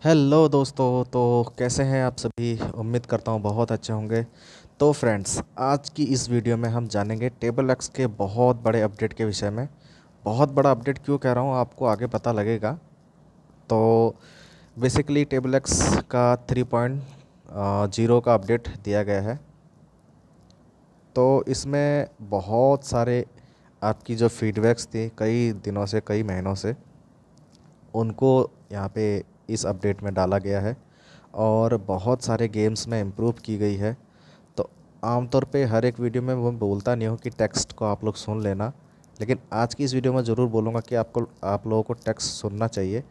Hello दोस्तों। तो कैसे हैं आप सभी? उम्मीद करता हूँ बहुत अच्छे होंगे। तो फ्रेंड्स, आज की इस वीडियो में हम जानेंगे टेबल एक्स के बहुत बड़े अपडेट के विषय में। बहुत बड़ा अपडेट क्यों कह रहा हूँ, आपको आगे पता लगेगा। तो बेसिकली टेबल एक्स का 3.0 का अपडेट दिया गया है। तो इसमें बहुत सारे आपकी जो फीडबैक्स थी कई दिनों से, कई महीनों से, उनको यहाँ पे इस अपडेट में डाला गया है और बहुत सारे गेम्स में इम्प्रूव की गई है। तो आमतौर पे हर एक वीडियो में मैं बोलता नहीं हूँ कि टेक्स्ट को आप लोग सुन लेना, लेकिन आज की इस वीडियो में ज़रूर बोलूँगा कि आप लोगों को टेक्स्ट सुनना चाहिए।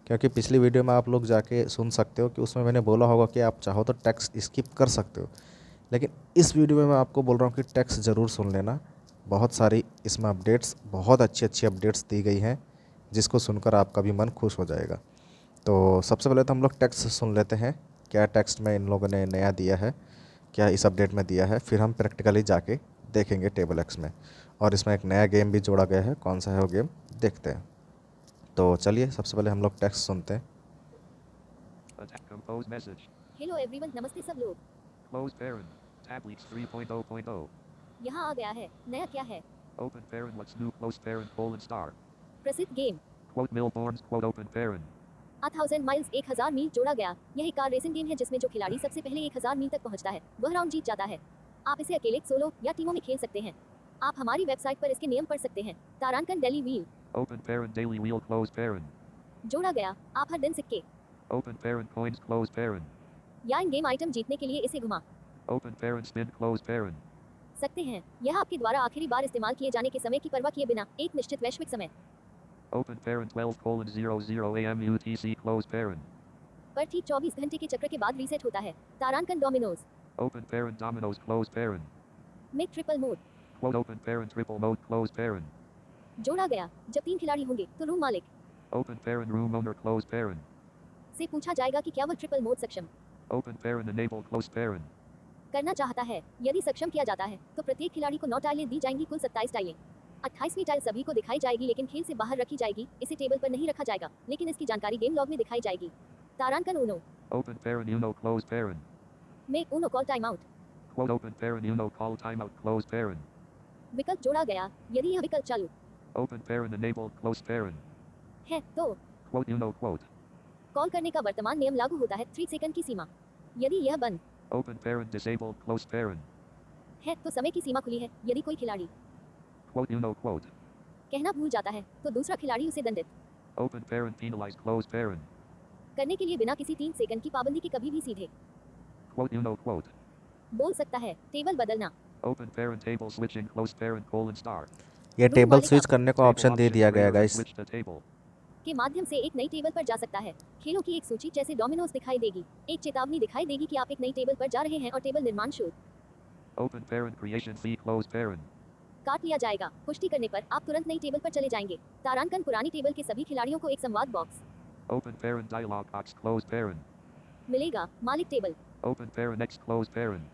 क्योंकि पिछली वीडियो में आप लोग जाके सुन सकते हो कि उसमें मैंने बोला होगा कि आप चाहो तो टेक्स्ट स्किप कर सकते हो, लेकिन इस वीडियो में मैं आपको बोल रहा हूँ कि टेक्स्ट ज़रूर सुन लेना। बहुत सारी इसमें अपडेट्स, बहुत अच्छी अच्छी अपडेट्स दी गई हैं जिसको सुनकर आपका भी मन खुश हो जाएगा। तो सबसे पहले तो हम लोग टेक्स्ट सुन लेते हैं, क्या टेक्स्ट में इन लोगों ने नया दिया है, क्या इस अपडेट में दिया है। फिर हम प्रैक्टिकली जाके देखेंगे टेबल एक्स में। और इसमें एक नया गेम भी जोड़ा गया है, कौन सा है वो गेम देखते हैं। तो चलिए सबसे पहले हम लोग टेक्स्ट सुनते हैं। Compose message. हेलो एवरीवन, नमस्ते सब लोग। Close parent. Tablets 3.0.0. यहाँ आ गया है, नया क्या है? Open parent. What's new? Close parent. Colon star. प्रसिद्ध game Quote Millborns. Quote open parent. 1000 miles 1000 मील जोड़ा गया। यह एक कार रेसिंग गेम है जिसमें जो खिलाड़ी सबसे पहले 1000 मील तक पहुंचता है वह राउंड जीत जाता है। आप इसे अकेले, सोलो या टीमों में खेल सकते हैं। आप हमारी वेबसाइट पर इसके नियम पढ़ सकते हैं। तारांकन daily wheel Open parent. Daily wheel. Close parent. जोड़ा गया। आप हर दिन सिक्के Open parent. Coins. Close parent. या इन गेम आइटम जीतने के लिए इसे घुमा Open parent. Spin. Close parent. सकते हैं। यह आपके द्वारा आखिरी बार इस्तेमाल किए जाने के समय की परवाह किए बिना एक निश्चित वैश्विक समय Open parent. 12:00 a.m. UTC. Close parent. पर ठीक 24 घंटे के चक्र के बाद रीसेट होता है। तारांकन dominoes Open parent. Dominoes. Close parent. में triple mode Quote open parent. Triple mode. Close parent. जोड़ा गया। जब 3 खिलाड़ी होंगे तो रूम मालिक Open parent. Room owner. Close parent. से पूछा जाएगा कि क्या वह ट्रिपल मोड सक्षम Open parent. Enable. Close parent. करना चाहता है। यदि सक्षम किया जाता है तो प्रत्येक खिलाड़ी को 9 टाइलें दी जाएंगी, कुल 27 टाइलें। 28वीं टाइल सभी को दिखाई जाएगी लेकिन खेल से बाहर रखी जाएगी। इसे टेबल पर नहीं रखा जाएगा लेकिन इसकी जानकारी गेम लॉग में दिखाई जाएगी। तारांकन Uno Open parent. Uno. Close parent. में Uno call time out Quote open parent. Uno. Call timeout. Close parent. विकल्प जोड़ा गया। यदि यह विकल्प चालू Open parent. Enable. Close parent. है तो Quote Uno. Quote. कॉल करने का वर्तमान नियम लागू होता है 3 सेकंड की सीमा। यदि यह बंद Open parent. Disable. Close parent. है तो समय की सीमा खुली है। यदि कोई खिलाड़ी Quote Uno. Quote. कहना भूल जाता है तो दूसरा खिलाड़ी उसे दंडित Open parent. Penalize. Close parent. करने के लिए बिना किसी 3 सेकंड की पाबंदी के कभी भी सीधे Quote Uno. Quote. बोल सकता है। टेबल बदलना Open parent. Table switching. Close parent. Colon star. ये रूम टेबल मालिक स्विच अब करने का Table ऑप्शन दे option. दिया गया Player to guys. switch the table. के माध्यम से एक नई टेबल पर जा सकता है। खेलों की एक सूची जैसे डोमिनोज दिखाई देगी। एक चेतावनी दिखाई देगी कि आप एक नई टेबल पर जा रहे हैं और टेबल निर्माण शुरू Open parent. Creation fee. Close parent. काट लिया जाएगा। पुष्टि करने पर आप तुरंत नई टेबल पर चले जाएंगे। तारांकन पुरानी टेबल के सभी खिलाड़ियों को एक संवाद box Open parent. Dialog box. Close parent. मिलेगा। मालिक table Open parent. X. Close parent.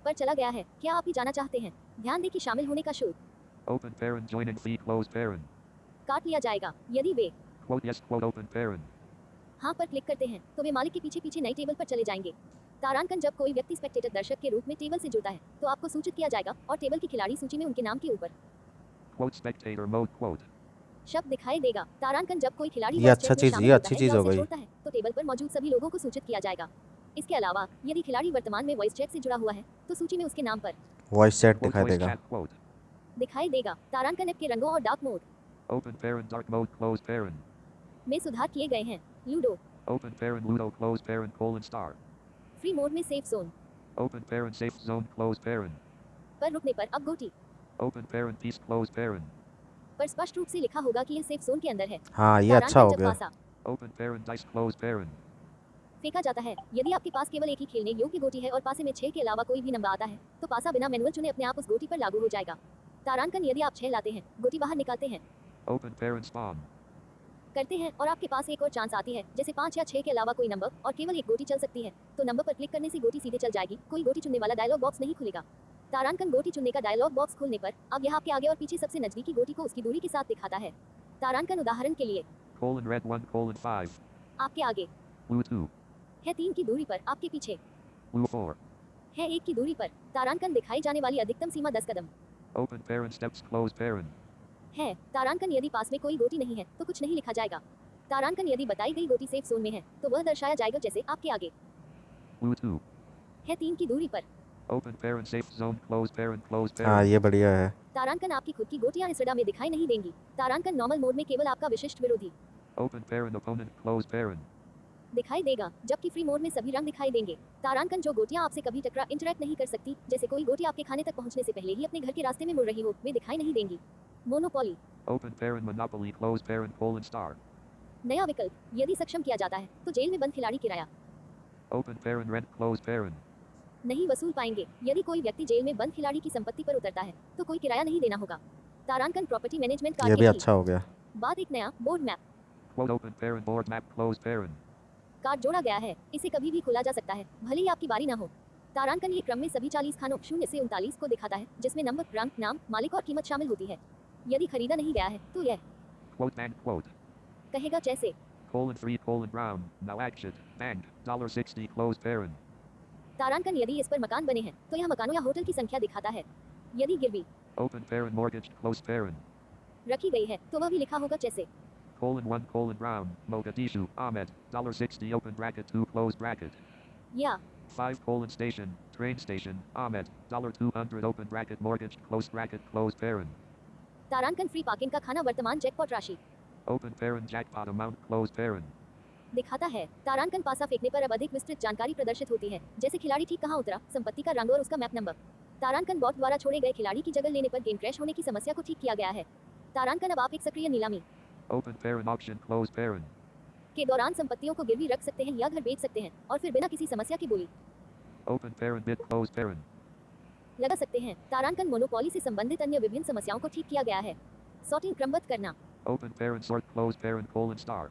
पर चला गया है। क्या आप भी जाना चाहते हैं? ध्यान दें कि शामिल होने का शुल्क Open parent. Joining fee. Close parent. काट लिया जाएगा। यदि वे Quote yes. Quote open parent. हाँ पर क्लिक करते हैं तो वे मालिक के पीछे पीछे नई टेबल पर चले जाएंगे। तारांकन जब कोई व्यक्ति स्पेक्टेटर दर्शक के रूप में टेबल से जुड़ता है तो आपको सूचित किया जाएगा और टेबल की खिलाड़ी सूची में उनके नाम के ऊपर Quote spectator mode. Quote. शब्द दिखाई देगा। तारांकन जब कोई खिलाड़ी ये वॉइस अच्छा चैट में चीज़, शामिल ये होता अच्छी है चीज़ या हो उसे गई। जोड़ता है तो टेबल पर मौजूद सभी लोगों को सूचित किया जाएगा। इसके अलावा यदि खिलाड़ी वर्तमान में वॉइस चैट से जुड़ा हुआ है तो सूची में उसके नाम पर वॉइस चैट Quote दिखाई voice देगा। chat. Quote. दिखाई देगा। तारांकन ऐप के रंगों और dark mode Open parent. Dark mode. Close parent. में सुधार किए गए हैं। Ludo Open parent. Ludo. Close parent. Colon star. Free mode में safe zone Open parent. Safe zone. Close parent. पर रुकने पर अब गोटी Open parent. Peace. Close parent. पर स्पष्ट रूप से लिखा होगा कि यह सेफ जोन के अंदर है। हाँ, ये अच्छा तारांकन हो जब गया। पासा Open parent. Dice. Close parent. फेंका जाता है। यदि आपके पास केवल एक ही खेलने योग्य गोटी है और पासे में 6 के अलावा कोई भी नंबर आता है तो पासा बिना मैनुअल चुने अपने आप उस गोटी पर लागू हो जाएगा। तारांकन यदि आप 6 लाते हैं, गोटी बाहर निकालते हैं, Open parent. Spawn. करते हैं और आपके पास एक और चांस आती है जैसे 5 या 6 के अलावा कोई नंबर और केवल एक गोटी चल सकती है तो नंबर पर क्लिक करने से गोटी सीधे चल जाएगी। कोई गोटी चुनने वाला डायलॉग बॉक्स नहीं खुलेगा। तारांकन गोटी चुनने का डायलॉग बॉक्स खोलने पर अब यह आपके आगे और पीछे सबसे नजदीकी गोटी को उसकी दूरी के साथ दिखाता है। तारांकन उदाहरण के लिए Colon red 1. Colon 5. आपके आगे Blue 2. है 3 की दूरी पर आपके पीछे, Blue 4. है 1 की दूरी पर, तारांकन दिखाई जाने वाली अधिकतम सीमा 10 कदम, Open parent steps close parent. है तारांकन यदि पास में कोई गोटी नहीं है तो कुछ नहीं लिखा जाएगा, तारांकन यदि बताई गई गोटी सेफ जोन में है तो वह दर्शाया जाएगा जैसे आपके आगे, Blue 2. है 3 की दूरी पर, Open parent safe zone close parent close हाँ parent. ये बढ़िया है। तारांकन आपकी खुद की गोटियां इस रडार में दिखाई नहीं देंगी, तारांकन नॉर्मल मोड में केवल आपका विशिष्ट विरोधी Open parent opponent close parent. दिखाई देगा, जबकि फ्री मोड में सभी रंग दिखाई देंगे, तारांकन जो गोटियां आपसे कभी टकरा इंटरेक्ट नहीं कर सकती, जैसे कोई गोटी आपके खाने तक पहुंचने से पहले ही अपने घर के रास्ते में मुड़ रही हो, वे दिखाई नहीं देंगी। Monopoly, Open parent monopoly close parent colon star. नया विकल्प, यदि सक्षम किया जाता है तो जेल में बंद खिलाड़ी किराया Open parent rent close parent. नहीं वसूल पाएंगे, यदि कोई व्यक्ति जेल में बंद खिलाड़ी की संपत्ति पर उतरता है तो कोई किराया नहीं देना होगा। तारांकन प्रॉपर्टी मैनेजमेंट ये कार्ड भी के अच्छा हो गया। बाद एक नया board map Quote open parent board map close parent. Card जोड़ा गया है, इसे कभी भी खोला जा सकता है, भले ही आपकी बारी ना हो। तारांकन ये क्रम में सभी 40 खानों 0 से 39 को दिखाता है, जिसमें नंबर, रंग, नाम, मालिक और कीमत शामिल होती है। यदि खरीदा नहीं गया है तो यह Quote and quote. कहेगा जैसे Colon 3 colon brown. Now action. Bang. $60 close parent. तारांकन यदि इस पर मकान बने हैं तो यह मकानों या होटल की संख्या दिखाता है। यदि गिरवी Open parent mortgage close parent. रखी गई है तो वह भी लिखा होगा जैसे Colon 1 colon brown. Mogadishu. Ahmed. $60 open bracket 2 close bracket. या 5 colon station. Train station. Ahmed. $200 open bracket mortgage close bracket close parent. तारांकन फ्री पार्किंग का खाना वर्तमान जैकपॉट राशि Open parent jackpot amount close parent. दिखाता है। तारांकन पासा फेंकने पर अब अधिक विस्तृत जानकारी प्रदर्शित होती है, जैसे खिलाड़ी ठीक कहाँ उतरा, संपत्ति का रंग और उसका मैप नंबर। तारांकन बॉट द्वारा छोड़े गए खिलाड़ी की जगह लेने पर गेम क्रैश होने की समस्या को ठीक किया गया है। तारांकन अब आप एक सक्रिय नीलामी Open parent auction close parent. के दौरान संपत्तियों को गिरवी रख सकते हैं या घर बेच सकते हैं और फिर बिना किसी समस्या की बोली Open parent bid close parent. लगा सकते हैं। तारांकन मोनोपोली से संबंधित अन्य विभिन्न समस्याओं को ठीक किया गया है। सॉर्टिंग क्रमबद्ध करना, Open parent sort close parent colon star.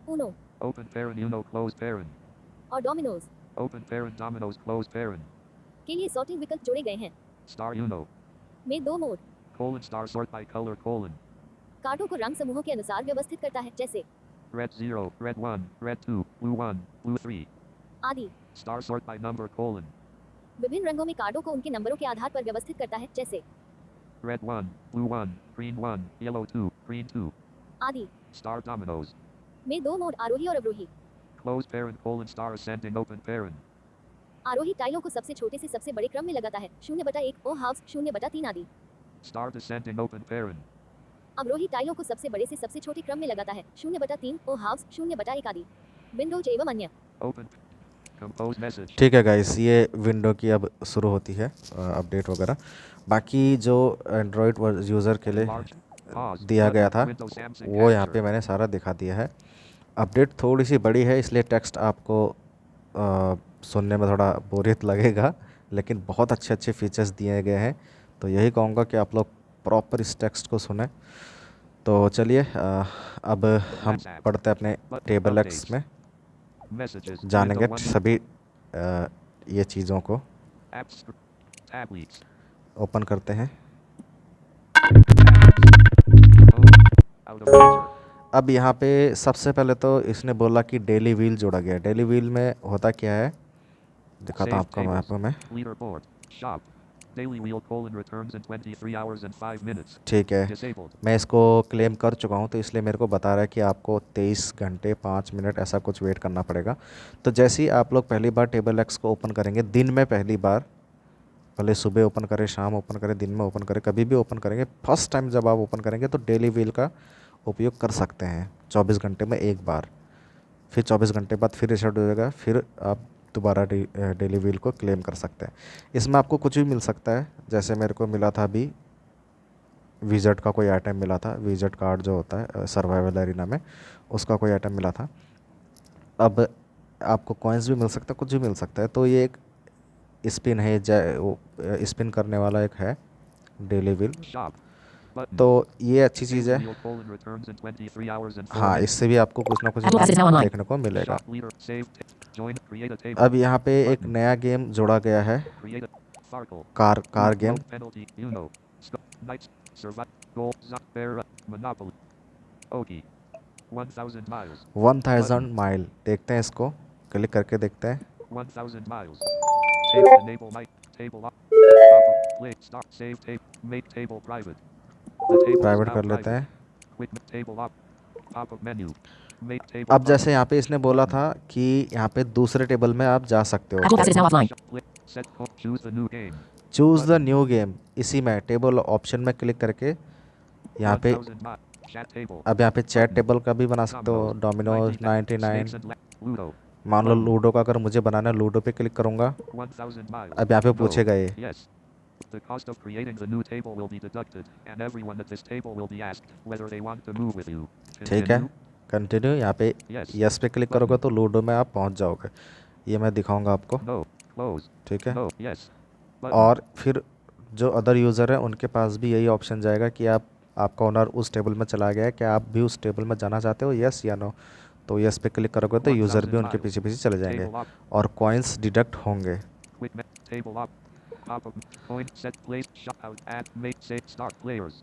Uno Open parent Uno close parent. और Domino's Open parent Dominoes close parent. के लिए सॉर्टिंग विकल्प जोड़े गए हैं। Star Uno. में 2 mode Colon star sort by color colon. कार्डों को रंग समूहों के अनुसार व्यवस्थित करता है, जैसे Red 0, red 1, red 2, blue 1, blue 3. आदि। Star sort by number colon. विभिन्न रंगों में कार्डों को उनके नंबरों के आधार पर व्यवस्थित करता है, जैसे Red 1, blue 1, green 1, yellow 2, green 2. आदि। Star Dominoes. में 2 मोड आरोही और अवरोही। Close parent colon star ascending open parent. आरोही टाइलों को सबसे छोटे से सबसे बड़े क्रम में लगाता है, 0/1 ओ हाउस 0/3 आदि। Star descending open parent. अवरोही टाइलों को सबसे बड़े से सबसे छोटे क्रम में लगाता है, 0/3 ओ हाउस 0/1 आदि। विंडोज एवं अन्य Open. Compose message. ठीक है गाइस, ये विंडो की अब शुरू होती है अपडेट वगैरह। बाकी जो एंड्रॉयड यूज़र के लिए Large. Pause. दिया गया था Windows Samsung वो यहाँ capture. पे मैंने सारा दिखा दिया है। अपडेट थोड़ी सी बड़ी है, इसलिए टेक्स्ट आपको सुनने में थोड़ा बोरियत लगेगा, लेकिन बहुत अच्छे अच्छे फीचर्स दिए गए हैं। तो यही कहूँगा कि आप लोग प्रॉपर इस टेक्स्ट को सुने। तो चलिए अब हम पढ़ते हैं अपने टेबल एक्स में, Messages. जानेंगे Window 1. सभी ये चीज़ों को। Apps. Tab leaks. ओपन करते हैं। Out of picture. अब यहाँ पे सबसे पहले तो इसने बोला कि डेली व्हील जोड़ा गया है। डेली व्हील में होता क्या है दिखाता हूँ Saved आपको मैं tables. आपको मैं। Leaderboard. Shop. Daily wheel colon returns in 23 hours and 5 minutes. ठीक है, Disabled. मैं इसको क्लेम कर चुका हूँ, तो इसलिए मेरे को बता रहा है कि आपको 23 घंटे 5 मिनट ऐसा कुछ वेट करना पड़ेगा। तो जैसे ही आप लोग पहली बार टेबल एक्स को ओपन करेंगे, दिन में पहली बार, भले सुबह ओपन करें, शाम ओपन करें, दिन में ओपन करें, कभी भी ओपन करेंगे, फर्स्ट टाइम जब आप ओपन करेंगे तो डेली व्हील का उपयोग कर सकते हैं 24 घंटे में एक बार। फिर 24 घंटे बाद फिर रिसेट हो जाएगा, फिर आप दोबारा डेली व्हील को क्लेम कर सकते हैं। इसमें आपको कुछ भी मिल सकता है, जैसे मेरे को मिला था अभी विज़ट का कोई आइटम मिला था, विज़ट कार्ड जो होता है सर्वाइवल एरिना में, उसका कोई आइटम मिला था। अब आपको कॉइन्स भी मिल सकता है, कुछ भी मिल सकता है। तो ये एक स्पिन है, स्पिन करने वाला एक है डेली व्हील, Shop. Button. तो ये अच्छी चीज़ Daily है। wheel colon returns in 23 hours and 4 हाँ, minutes. इससे भी आपको कुछ ना कुछ Apple Pass is now online. देखने को मिलेगा। Shop leader. Save. Join. Create a table. अब यहाँ पे एक Button. नया गेम जोड़ा गया है, Create a Farkle. Car game. Road penalty. Uno. Knights. Survive. Goal. Zapera. Monopoly. Okie. 1000 miles. 1000 mile, देखते हैं इसको। क्लिक करके देखते हैं। 1000 miles. Table enable mic. Table up. Pop-up. Play. Start. Save tape. Make table private. The table is private now कर लेते private. हैं। Quick table up. Pop-up menu. Make table अब जैसे public. यहाँ पे इसने बोला था कि यहाँ पे दूसरे टेबल में आप जा सकते Actual हो। passage is now offline. Play. Set code. Choose the new game. Choose the new game, इसी में टेबल ऑप्शन में क्लिक करके यहाँ पे 1000 miles. Chat table. अब यहाँ पे चैट टेबल का भी बना सकते हो। Dominoes. Domino's 99। Snakes and Ludo. मान लो लूडो का अगर मुझे बनाना है, लूडो पे क्लिक करूँगा। 1000 miles. अब यहाँ पे No. पूछेगा ये। Yes. The cost of creating the new table will be deducted, and everyone at this table will be asked whether they want to move with you. ठीक है, Continue? कंटिन्यू। यहाँ पे Yes. यस पे click करोगे तो ludo में आप पहुँच जाओगे। ये मैं दिखाऊंगा आपको। No. Close. ठीक है, No. Yes. Button. और फिर जो अदर यूज़र है उनके पास भी यही ऑप्शन जाएगा कि आपका ओनर उस टेबल में चला गया है, क्या आप भी उस टेबल में जाना चाहते हो, यस या नो। तो यस पे क्लिक करोगे तो यूज़र भी उनके पीछे पीछे चले जाएंगे Table up. और कॉइन्स डिडक्ट होंगे। Quick table up. Pop up. Point set place. Shut out. Add. Make save. Start players.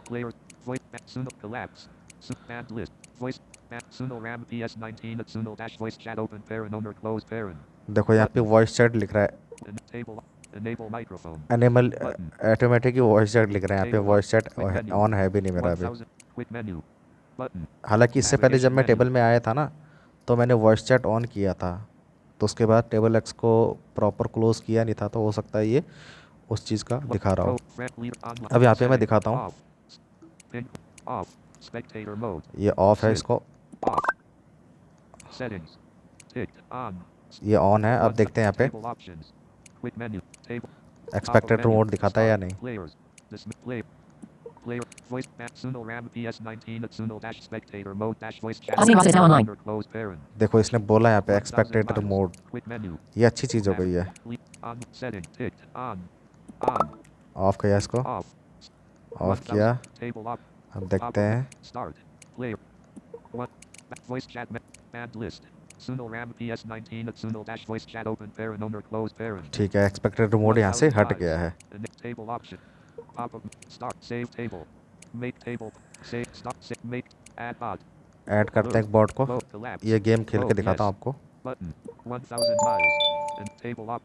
Players. Voice. Suno collapse. Band list. Voice. Suno RAM PS19 at Suno dash voice chat open parent owner close parent. देखो यहाँ पे voice chat लिख रहा है, Table. Enable microphone. Animal Button. Automatic voice chat लिख रहा है। यहाँ पे Table voice chat Quick menu. On है भी नहीं मेरा अभी। 1000. Quick menu. Button. हालांकि इससे पहले जब मैं Navigation टेबल में आया था ना, तो मैंने वॉइस चैट ऑन किया था, तो उसके बाद टेबल एक्स को प्रॉपर क्लोज किया नहीं था, तो हो सकता है ये उस चीज़ का दिखा रहा हो। अब यहाँ पे मैं दिखाता हूँ, Off. Spectator mode. ये ऑफ है, इसको Off. Settings. Ticked. On. ये ऑन है। अब देखते हैं यहाँ पे Table options. Quick menu. Table. Expected mode दिखाता है या नहीं। Players. Display. Player. Voice. Suno RAM PS19 at Suno dash spectator mode dash voice chat. Aussie Ross is now online. Close parent. देखो इसने बोला यहाँ पे 1000 expected miles. Mode, Quick menu. ये अच्छी चीज़ हो गई है। On. Setting. Ticked. On. On. Of किया इसको, Off. ऑफ किया। 1000. Table up. अब देखते हैं, Start. Player. One. Voice chat. Band list. Suno RAM PS19 at Suno dash voice chat open parent owner close parent. ठीक है, एक्सपेक्टेड मोड यहाँ से हट गया है। Table option. Pop up. Start. Save table. Make table. Save. Stop. Save. Make. Add bot. Add करते हैं एक बॉट को। Load. Collapse. ये गेम खेल के दिखाता हूँ आपको। Button. 1000 miles. And table up.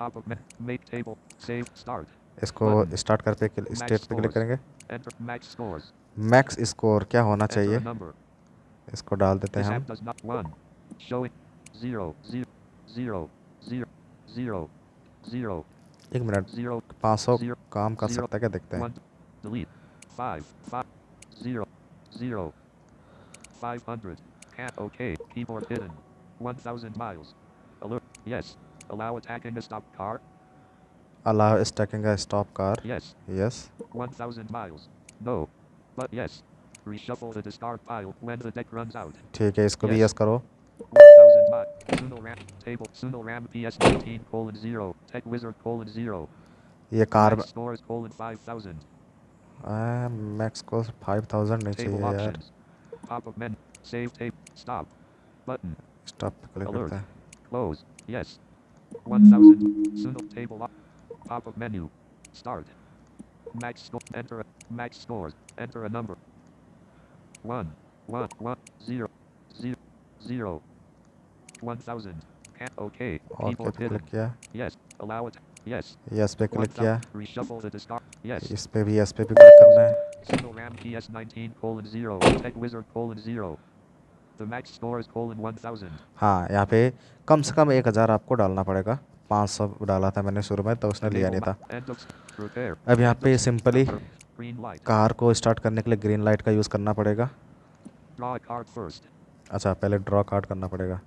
Pop up. Make table. Save. Start. इसको स्टार्ट करके स्टेट पे क्लिक करेंगे। Enter max scores. Max score क्या होना Enter चाहिए, a number. इसको डाल देते This हैं app हम। does not one. Showing 0 0 0 0 0 0 एक मिनट, 0 500 0 काम कर 0 सकता है क्या, देखते हैं। 1 delete 5 5 0 0 500 cat okay keyboard hidden 1000 miles alert yes allow attacking a stop car allow stacking का stop car, yes yes. 1000 miles no but yes reshuffle the discard pile when the deck runs out ठीक है, इसको भी Yes. Yes करो। 1000 miles Suno RAM table Suno RAM PS19 0 Tech Wizard 0 ये car Max scores 5000 max को 5000 नहीं Table चाहिए यार। options. Pop up menu. Save tape. Stop. Button. Stop पे क्लिक Alert. करते हैं। Close. Yes. 1000. Suno table up. Pop up menu. Start. Max score. Enter. Max scores. Enter a number. 1 1 1 0 0 0 1000. Okay. Okay Keyboard पे hidden. Click किया, Yes. Allow it. Yes. Yes पे click किया, 1000. Reshuffle the discard. Yes. इस पे भी yes पे भी click करना है। Suno RAM PS19 0 Tech Wizard 0 The max score is 1000 हाँ, यहाँ पे कम से कम 1000 आपको डालना पड़ेगा। 500 डाला था मैंने शुरू में, तो उसने लिया नहीं था। End of repair. अब यहाँ पे सिंपली Green light. कार को स्टार्ट करने के लिए ग्रीन लाइट का यूज़ करना पड़ेगा। Draw a card first. अच्छा, पहले ड्रॉ कार्ड करना पड़ेगा।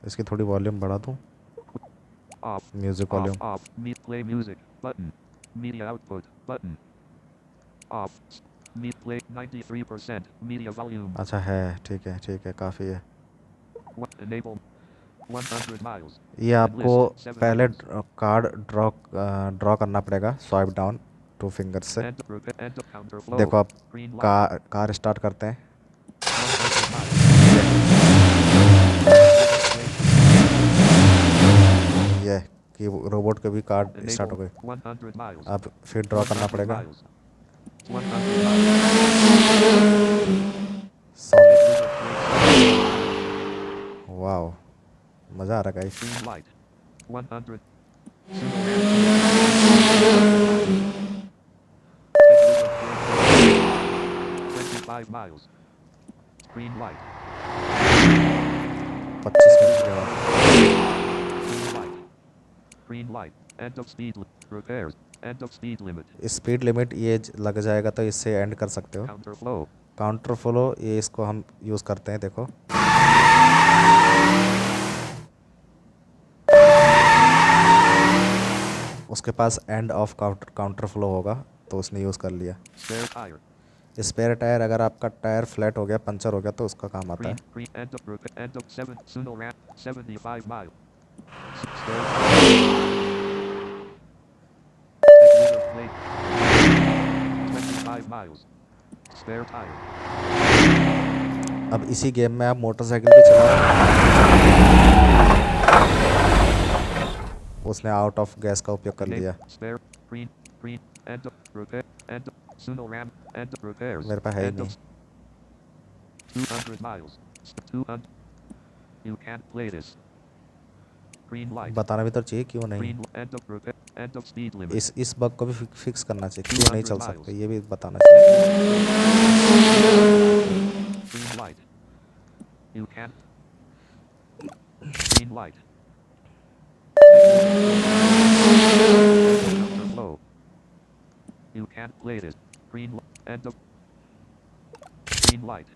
इसकी थोड़ी वॉल्यूम बढ़ा दूँ, Off. Music Off. Volume. Off. Play music. Button. Media output. Button. Off. Play 93%. Media volume. अच्छा है, ठीक है, काफ़ी है। Enable 100 miles. ये आपको पहले कार्ड ड्रॉ करना पड़ेगा, स्वाइप डाउन 2 फिंगर्स से। End of counter flow. देखो आप Green light. कार स्टार्ट करते हैं। 100 miles. ये कि रोबोट के भी कार्ड स्टार्ट हो गए। 100 miles. अब फिर ड्रॉ करना पड़ेगा। 100 miles. वाओ, मज़ा आ रहा guys. Green light. 100. 25 miles. Green light. 25 minute के बाद Green light. Green light. End of speed repairs. End of speed limit. Speed limit ये लग जाएगा तो इससे एंड कर सकते हो। Counter flow. काउंटर फ्लो ये इसको हम यूज़ करते हैं, देखो उसके पास एंड ऑफ काउंटर फ्लो होगा तो उसने यूज़ कर लिया। Spare tire. स्पेयर टायर, अगर आपका टायर फ्लैट हो गया, पंचर हो गया तो उसका काम आता है। End of end of 7. Suno ramp. 75 miles. Spare tire. Plate. 25 miles. Spare tire. अब इसी गेम में आप मोटरसाइकिल भी चलाओ। उसने आउट ऑफ गैस का उपयोग कर लिया। Spare. Green. End of repair. End of Suno ramp. End of repairs. मेरे पास है ही End of नहीं। 200 miles. 200. You can't play this. Green light. बताना भी तो चाहिए क्यों नहीं। Green end of repair. End of speed limit. इस बग को भी फिक्स करना चाहिए, क्यों नहीं 200 चल miles. सकते ये भी बताना चाहिए। Green light. You can't. Green light. Counterflow. You can't play this. Green end of. Green light.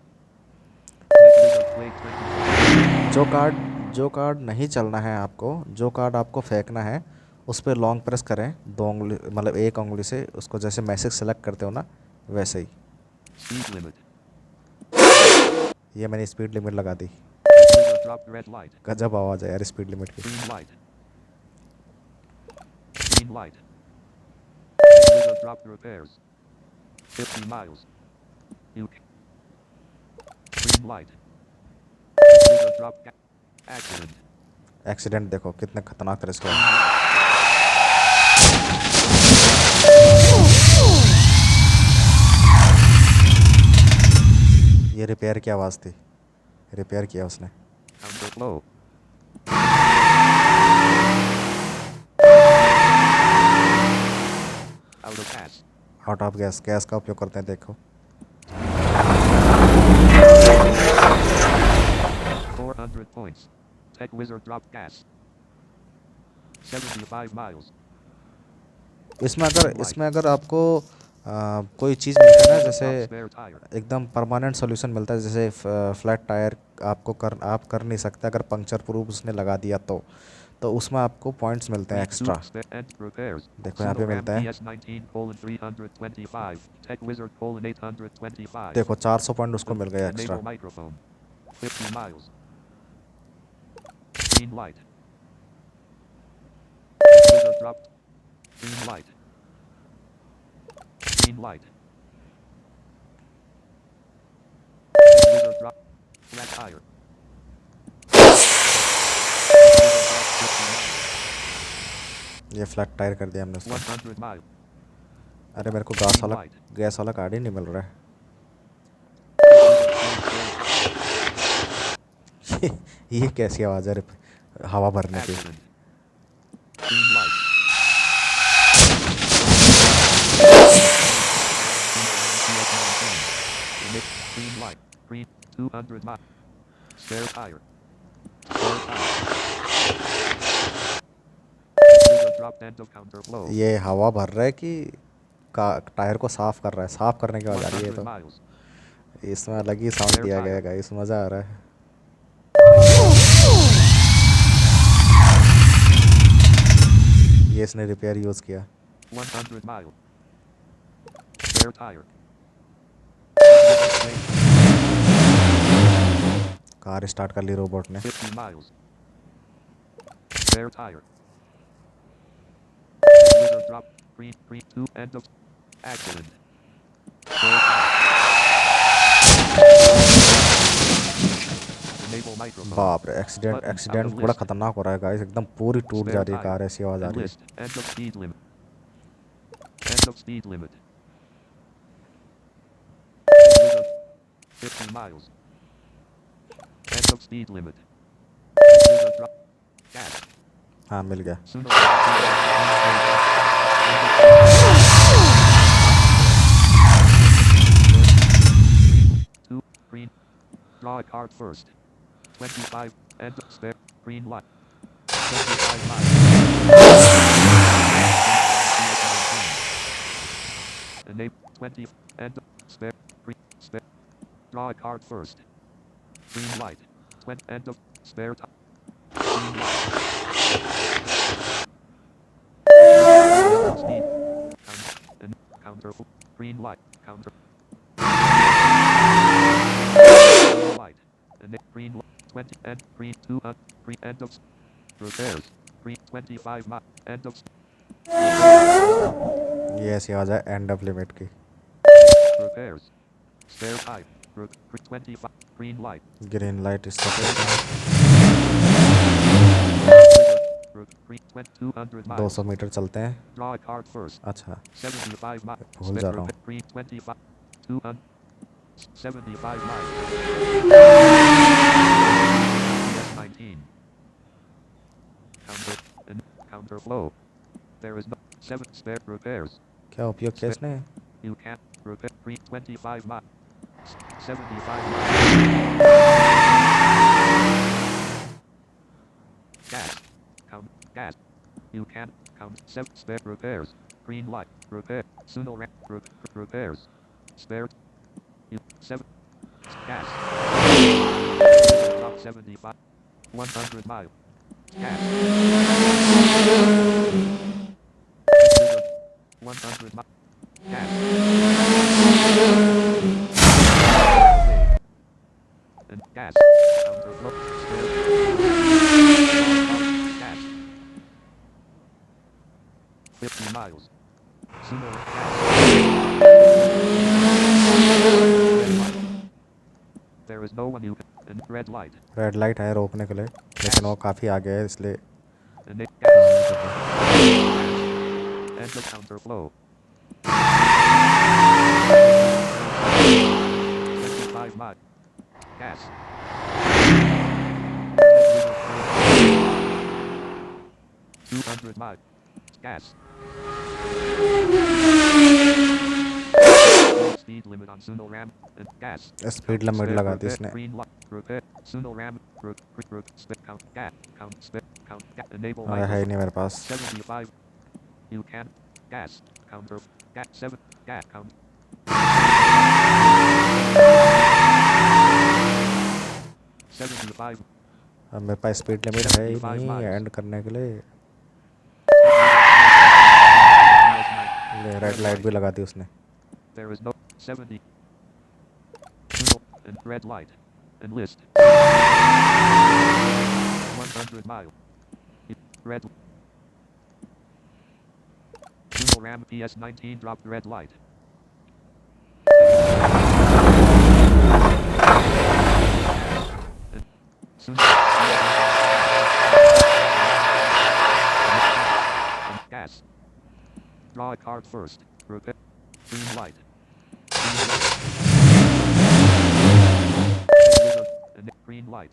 Plate 25. जो कार्ड नहीं चलना है आपको, जो कार्ड आपको फेंकना है, उस पर लॉन्ग प्रेस करें, 2 उंगली मतलब 1 उंगली से उसको, जैसे मैसेज सेलेक्ट करते हो ना वैसे ही। Speed limit. ये मैंने स्पीड लिमिट लगा दी। Drop red light. गजब आवाज़ है यार स्पीड लिमिट की। Green light. Green light. Drop repairs. 50 miles. You. Green light. Drop accident. Accident देखो कितने खतरनाक तरह से हुआ। ये रिपेयर की आवाज़ थी, रिपेयर किया उसने। Counterflow. Out of gas. Out of gas, gas का उपयोग करते हैं, देखो 400 points. Tech wizard drop gas. 75 miles. इसमें अगर आपको कोई चीज़ मिलता है ना, जैसे Spare tire. एकदम परमानेंट सॉल्यूशन मिलता है, जैसे फ्लैट टायर आप कर नहीं सकते, अगर पंक्चर प्रूफ उसने लगा दिया तो उसमें आपको पॉइंट्स मिलते हैं एक्स्ट्रा। देखो यहाँ पे मिलता है, देखो 400 पॉइंट उसको मिल गया extra. Green light. Green light. Green light. Drop. Flat tire. ये फ्लैट टायर कर दिया हमने उसको। 100 miles. अरे मेरे को गैस वाला कार्ड ही नहीं मिल रहा है। ये कैसी आवाज़ है हवा भरने की। Accident. Green light. Green light. Green 200 miles. Spare tire. Spare tire. Drop end of counterflow. ये हवा भर रहा है कि टायर को साफ कर रहा है, साफ करने की आवाज़ आ रही है। 100 तो miles. इसमें अलग ही साउंड दिया गया है गाइस, मज़ा आ रहा है। ये इसने रिपेयर यूज़ किया। 100 miles. Spare tire. Car start कर ली रोबोट ने। 50 miles. Spare tire. Drop. Green 2 end of accident. Spare tire. Enable microphone. बाप रे, एक्सीडेंट बड़ा खतरनाक हो रहा है गाइस, एकदम पूरी टूट जा रही है कार, ऐसी आवाज़ आ रही है। Enlist. End of speed limit. End of speed limit. 50 miles. End of speed limit. Drop. Gas. हाँ मिल गया। Suno. Two. Green. Draw a card first. 25. End of spare. Green light. 25 light. Enable 20. End of spare. Green. Spare. Draw a card first. Green light. 20. End of spare time. Green light. Speed. Counter. And counter. Green light. Counter. Green light. And green light. 20. End. Green 200. Green end of repairs. Green 25 miles. End of ये ऐसी आवाज़ है end of limit की। repairs. Spare type. 25. Green light. Green light इसका कहते हैं। Green 200 miles. 200 metre चलते हैं। Draw a card first. अच्छा 75 miles. भूल जा रहा हूँ। Green 25. 200. 75 miles. PS19. Counter flow. There is no 7 spare repairs. क्या उपयोग किया इसने? You can't repair. Green 25 miles. 75 miles. Gas. Count. Gas. You can't count 7 spare repairs. Green light. Repair. Suno repairs. Spare. You 7. Gas. Top 75. 100 miles. Gas. 100 miles. Gas. And gas. Counterflow. Spare. Gas. 50 miles. Suno gas. Red light. There is no one you can. And red light. Red light है रोकने के लिए, लेकिन वो काफ़ी आगे है इसलिए। And it gas. And the counterflow. 25 miles. Gas. 200 miles. Gas. Speed limit on Suno Ram and gas. Speed limit लगा दी इसने। Green light. Repair. Suno Ram. Spit count. Gas. Count. Spit count. Enable और है ही नहीं मेरे पास। 75. You can. Gas. Counter. Gas. 7. Gas. Count. 75. अब मेरे पास speed limit है ही नहीं एंड करने के लिए। रेड लाइट भी लगा दी उसने। There is no 70. And red light. And list. 100 miles. Red. Suno Ram PS19 dropped red light. And Suno. And gas. Draw a card first. Repair. Green light. Green light. And green light.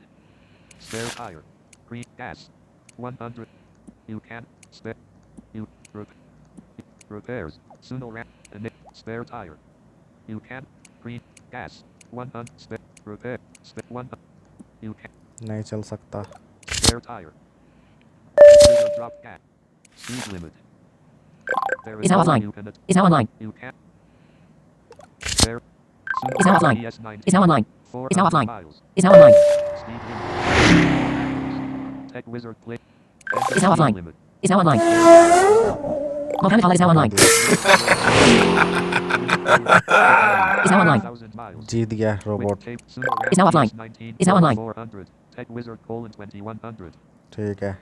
Spare tire. Green gas. 100. You can spare. You repairs. Suno Ram and spare tire. You can green gas. 100 spare repair. Spare 100. You can नहीं चल सकता। spare tire. Drop gas. Speed limit. There Is now offline. you can Is now online. you can spare. Suno Is now Ram offline. PS19. Is now online. 400 Is now offline. miles. Is now online. Speed limit. Tech Wizard Play. Is now offline. Limit. Is now online. Mohammed Khalid is now online. Is now online. 1,000 miles. जीत गया robot. Is now offline. Is now online. 400. Tech Wizard colon 2100. ठीक है।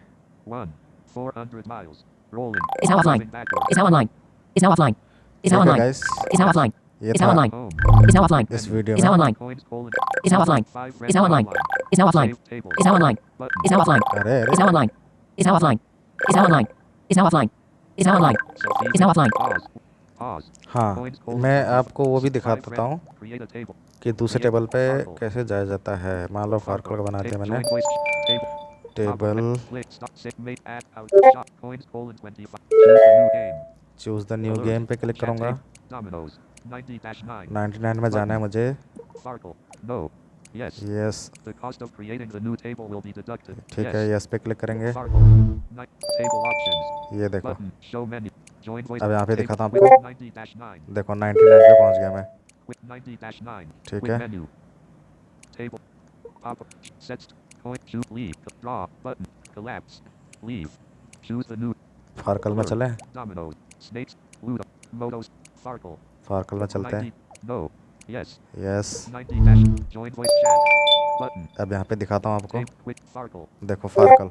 400 miles. Rolling. Is now offline. Moving backward. Is now online. Is now offline. Is now ठीक है online. Guys, Is now offline. ये Is now था online. Home. Is now offline. इस video Is now में। online. Coins colon. Is now offline. 5 Is now online. Is now offline. Save table. Is now online. Button. Is now offline. अरे Is now online. Is now offline. Is now online. Is now offline. Is now online. Selfie. Is now offline. Pause. Pause. हाँ, Coins colon. मैं आपको वो भी दिखा 5 देता हूँ Create a table. कि दूसरे टेबल पे कैसे जाया जाता है। मान लो फार्कल का बना दिया मैंने। Join voice table. Pop-up table menu. Click stop. Sit. Mate. Add out. Shop. Coins. Colon 25. Choose the new game. Choose the new Alert. Game पे क्लिक Chat करूँगा। tape. Dominoes. 90-9. 99 में जाना है मुझे। Farkle. No. Yes. Yes, The cost of creating the new table will be deducted. ठीक है, Yes. Yes पे click करेंगे। Farkle. Table options. ये देखो, Button. Show menu. Join voice. अब यहाँ पे Table. दिखाता हूँ Quick आपको। 90-9. देखो 99 पे पहुँच गया मैं। Quick 90-9. ठीक Quick है। menu. Table. Pop up. Sets. Coin. Choose. Leave. Draw. Button. Collapse. Leave. Choose the new. फार्कल में Alert. चले। Dominoes. Snakes. Ludo. Motos. Farkle. फार्कल में चलते हैं। 90. No. Yes. Yes, 90 dash. Join voice chat. Button. अब यहाँ पे दिखाता हूँ आपको। Tape. Quick Farkle. देखो फार्कल,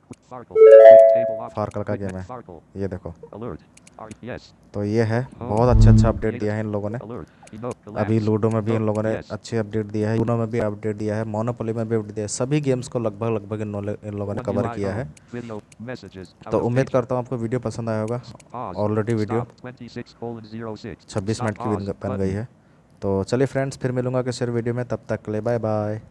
Quick Farkle. Quick table option. फार्कल का Quick गेम है। Farkle. ये देखो, Alert. Yes. तो ये है, बहुत अच्छा अपडेट दिया है इन लोगों ने। Alert. Eno. अभी Collapse. लूडो में भी इन लोगों ने Yes. अच्छी अपडेट दिया है, यूनो में भी अपडेट दिया है, मोनोपोली में भी अपडेट दिया है। सभी गेम्स को लगभग इन लोगों ने One कवर UI किया है। home. Video. Messages. Out तो of उम्मीद page. करता हूँ आपको वीडियो पसंद आया होगा। Pause. Already video Stop. 26:06. 26 Stop minute की pause. बन गई Button. है। तो चलिए फ्रेंड्स, फिर मिलूंगा किसी और वीडियो में, तब तक के लिए बाय बाय।